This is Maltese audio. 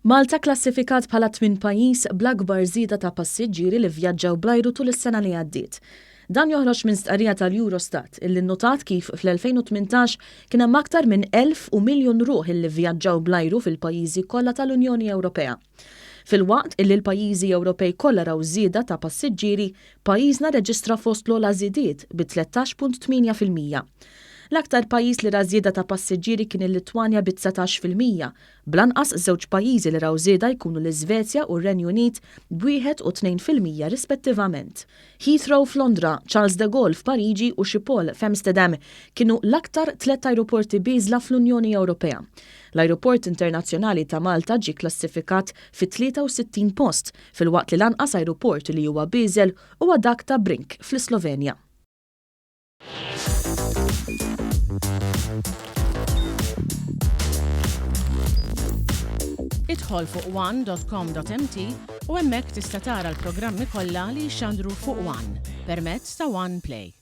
Malta klassifikat bħala t-tmien pajjiż bl-akbar żieda ta' passiġġieri li vjaġġaw bl-ajru tul is-sena li għaddiet. Dan joħroġ minn stqarrija tal-Eurostat illi nnotat kif fl-2018 kien hemm aktar minn 1000 u miljun ruħ illi vjaġġaw bl-ajru fil-pajjiżi kollha tal-Unjoni Ewropea. Fil-waqt illi l-pajjiżi Ewropej kollha raw żieda ta' passiġġieri, pajjiżna reġistra fost l-ogħla żiediet bi 13.8%. L-aktar pajjiż li ra żieda ta' passiġġieri kien il-Litwanja bi 19%, blanqas żewġ pajjiżi li raw żieda jkunu l-Iżvezja u r-Renju Unit b'1 u 2% rispettivament. Heathrow f'Londra, Charles de Gaulle f'Pariġi u Schiphol f'Amsterdam kienu l-aktar 3 ajruporti biżla fl-Unjoni Ewropea. L-Ajruport Internazzjonali ta' Malta ġie klassifikat fi 63 post, fil-waqt li lanqas ajruport li huwa biżel huwa dak ta' Brink fl-Slovenja. Idħol fuq one.com.mt u hemmhekk tista' tara l-programmi kollha li jxandru fuq One permezz ta' One Play.